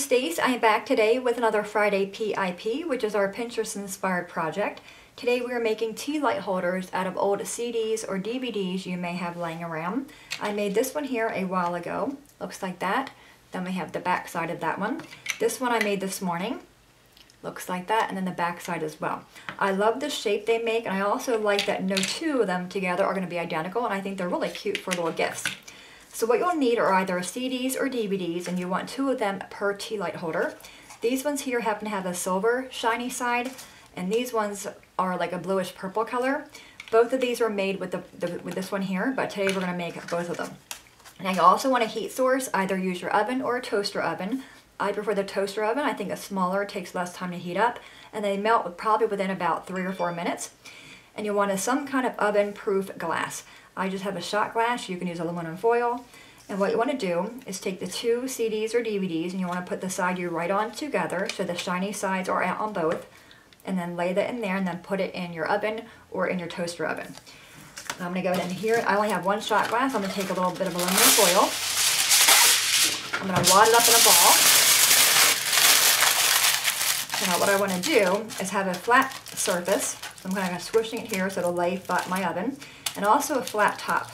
Stace. I am back today with another Friday PIP, which is our Pinterest inspired project. Today we are making tea light holders out of old CDs or DVDs you may have laying around. I made this one here a while ago. Looks like that. Then we have the back side of that one. This one I made this morning. Looks like that, and then the back side as well. I love the shape they make, and I also like that no two of them together are going to be identical, and I think they're really cute for little gifts. So what you'll need are either CDs or DVDs, and you want 2 of them per tea light holder. These ones here happen to have a silver shiny side, and these ones are like a bluish purple color. Both of these were made with with this one here, but today we're going to make both of them. Now you also want a heat source. Either use your oven or a toaster oven. I prefer the toaster oven. I think it's smaller, it takes less time to heat up, and they melt probably within about 3 or 4 minutes. And you want some kind of oven-proof glass. I just have a shot glass. You can use aluminum foil. And what you want to do is take the 2 CDs or DVDs, and you want to put the side you write on together so the shiny sides are out on both, and then lay that in there and then put it in your oven or in your toaster oven. I'm going to go ahead and here, I only have 1 shot glass. I'm going to take a little bit of aluminum foil. I'm going to wad it up in a ball. Now what I want to do is have a flat surface. So I'm kind of squishing it here so it'll lay flat in my oven. And also a flat top.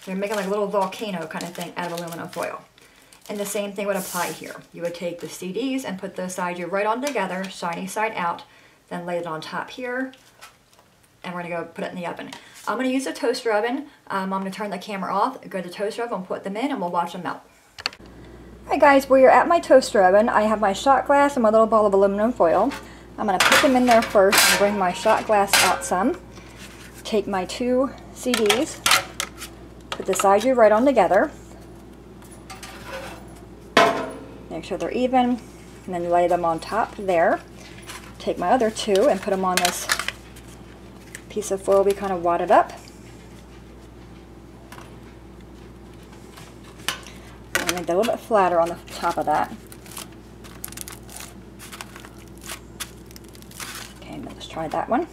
So you're making like a little volcano kind of thing out of aluminum foil. And the same thing would apply here. You would take the CDs and put the sides you right on together, shiny side out, then lay it on top here, and we're going to go put it in the oven. I'm going to use a toaster oven. I'm going to turn the camera off, go to the toaster oven, put them in, and we'll watch them melt. Alright guys, we are at my toaster oven. I have my shot glass and my little ball of aluminum foil. I'm going to put them in there first and bring my shot glass out some. Take my 2 CDs, put the sides you right on together. Make sure they're even, and then lay them on top there. Take my other 2 and put them on this piece of foil we kind of wadded up. And make that a little bit flatter on the top of that. Okay, let's try that one.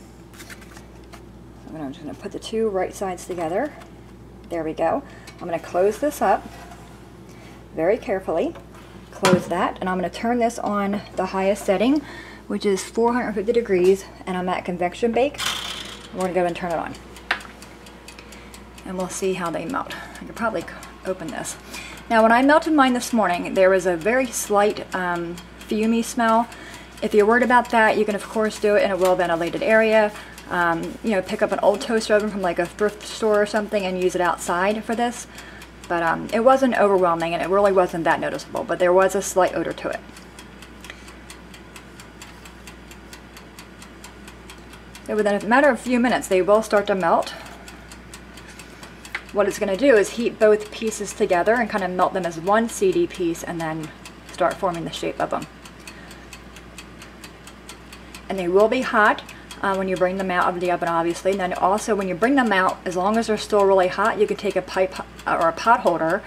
I'm just going to put the 2 right sides together. There we go. I'm going to close this up very carefully. Close that, and I'm going to turn this on the highest setting, which is 450 degrees, and I'm at convection bake. We're going to go and turn it on. And we'll see how they melt. I could probably open this. Now when I melted mine this morning, there was a very slight fumey smell. If you're worried about that, you can of course do it in a well-ventilated area. You know, pick up an old toaster oven from like a thrift store or something and use it outside for this. But it wasn't overwhelming, and it really wasn't that noticeable, but there was a slight odor to it. So within a matter of a few minutes, they will start to melt. What it's going to do is heat both pieces together and kind of melt them as one CD piece, and then start forming the shape of them. And they will be hot when you bring them out of the oven, obviously. And then also when you bring them out, as long as they're still really hot, you can take a pipe or a pot holder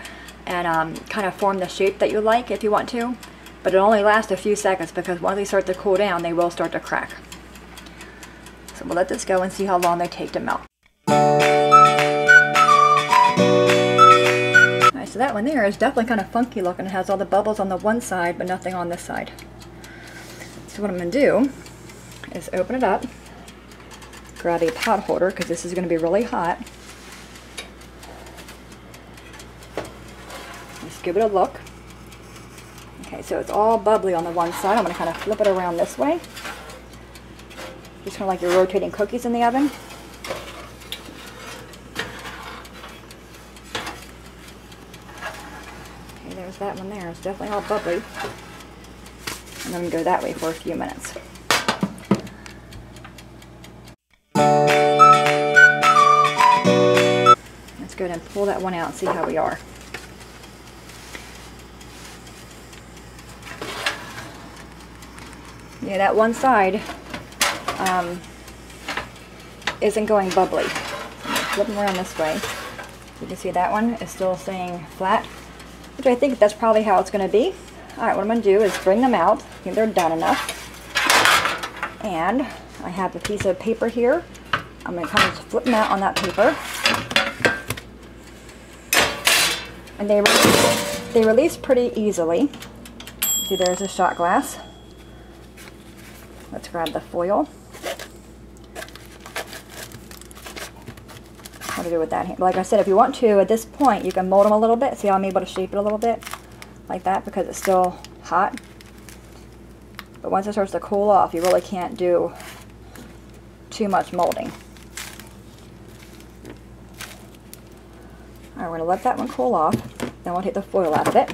and kind of form the shape that you like if you want to. But it only lasts a few seconds, because once they start to cool down, they will start to crack. So we'll let this go and see how long they take to melt. Alright, so that one there is definitely kind of funky looking. It has all the bubbles on the one side, but nothing on this side. So what I'm going to do is open it up, grab a pot holder, because this is going to be really hot. Just give it a look. Okay, so it's all bubbly on the one side. I'm going to kind of flip it around this way. Just kind of like you're rotating cookies in the oven. Okay, there's that one there. It's definitely all bubbly. And I'm going to go that way for a few minutes. Let's go ahead and pull that one out and see how we are. Yeah, that one side isn't going bubbly. So I'm going to flip them around this way. You can see that one is still staying flat, which I think that's probably how it's going to be. Alright, what I'm going to do is bring them out. I think they're done enough. And I have a piece of paper here. I'm going to kind of flip them out on that paper. And they release pretty easily. See, there's a shot glass. Let's grab the foil. What to do with that? Like I said, if you want to, at this point, you can mold them a little bit. See how I'm able to shape it a little bit? Like that, because it's still hot. But once it starts to cool off, you really can't do too much molding. Alright, we're going to let that one cool off. Then we'll take the foil out of it.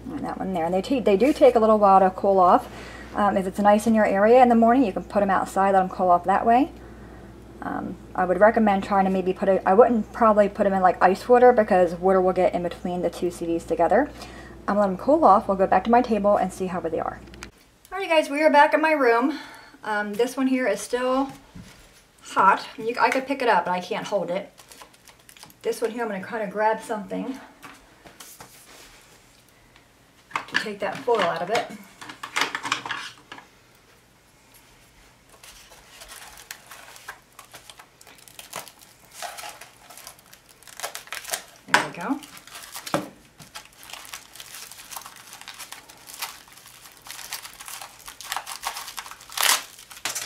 And that one there. And they do take a little while to cool off. If it's nice in your area in the morning, you can put them outside, let them cool off that way. I would recommend trying to maybe I wouldn't probably put them in like ice water, because water will get in between the two CDs together. I'm going to let them cool off. We'll go back to my table and see how they are. Alright guys, we are back in my room. This one here is still hot. I could pick it up, but I can't hold it. This one here, I'm going to kind of grab something to take that foil out of it. There we go.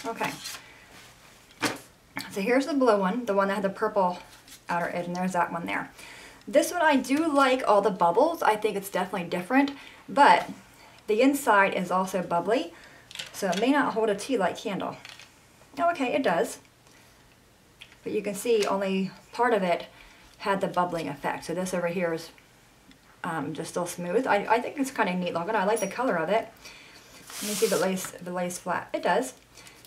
Okay. So here's the blue one, the one that had the purple outer edge, and there's that one there. This one I do like all the bubbles. I think it's definitely different, but the inside is also bubbly, so it may not hold a tea light candle. Oh, okay, it does. But you can see only part of it had the bubbling effect. So this over here is just still smooth. I think it's kind of neat looking. I like the color of it. Let me see if it lays flat. It does.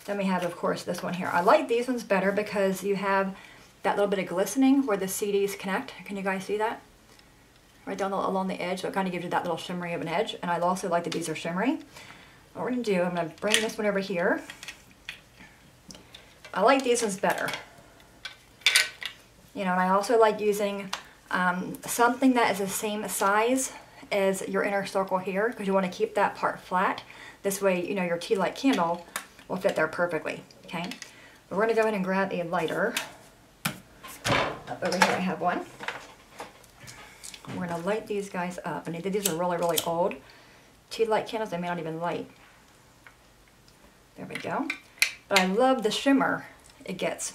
Then we have, of course, this one here. I like these ones better because you have that little bit of glistening where the CDs connect. Can you guys see that? Right down along the edge, so it kind of gives you that little shimmery of an edge. And I also like that these are shimmery. What we're going to do, I'm going to bring this one over here. I like these ones better. You know, and I also like using something that is the same size as your inner circle here, because you want to keep that part flat. This way, you know, your tea light candle will fit there perfectly, okay? But we're going to go ahead and grab a lighter. Up over here I have one. We're going to light these guys up. And these are really, really old tea light candles. They may not even light. There we go. But I love the shimmer it gets.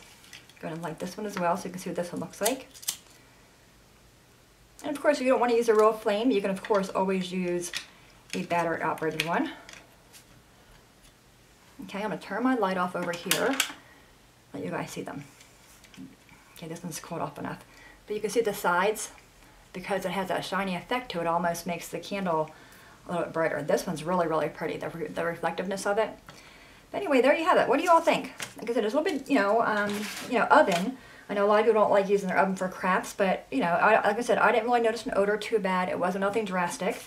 Go ahead and light this one as well so you can see what this one looks like. And of course, if you don't want to use a real flame, you can of course always use a battery operated one. Okay, I'm going to turn my light off over here. Let you guys see them. Okay, this one's cooled off enough. But you can see the sides, because it has that shiny effect to it, almost makes the candle a little bit brighter. This one's really, really pretty, the reflectiveness of it. But anyway, there you have it. What do you all think? Like I said, it's a little bit, oven. I know a lot of people don't like using their oven for crafts, but, like I said, I didn't really notice an odor too bad. It wasn't nothing drastic.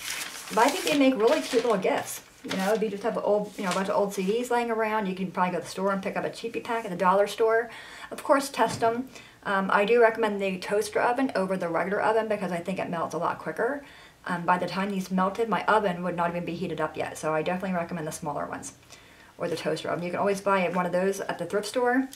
But I think they make really cute little gifts. You know, if you just have a bunch of old CDs laying around, you can probably go to the store and pick up a cheapy pack at the dollar store. Of course, test them. I do recommend the toaster oven over the regular oven because I think it melts a lot quicker. By the time these melted, my oven would not even be heated up yet. So I definitely recommend the smaller ones or the toaster oven. You can always buy one of those at the thrift store,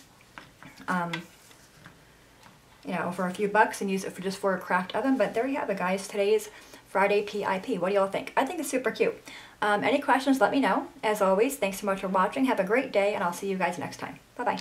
for a few bucks and use it for a craft oven. But there you have it, guys. Today's Friday PIP. What do y'all think? I think it's super cute. Any questions, let me know. As always, thanks so much for watching. Have a great day, and I'll see you guys next time. Bye-bye.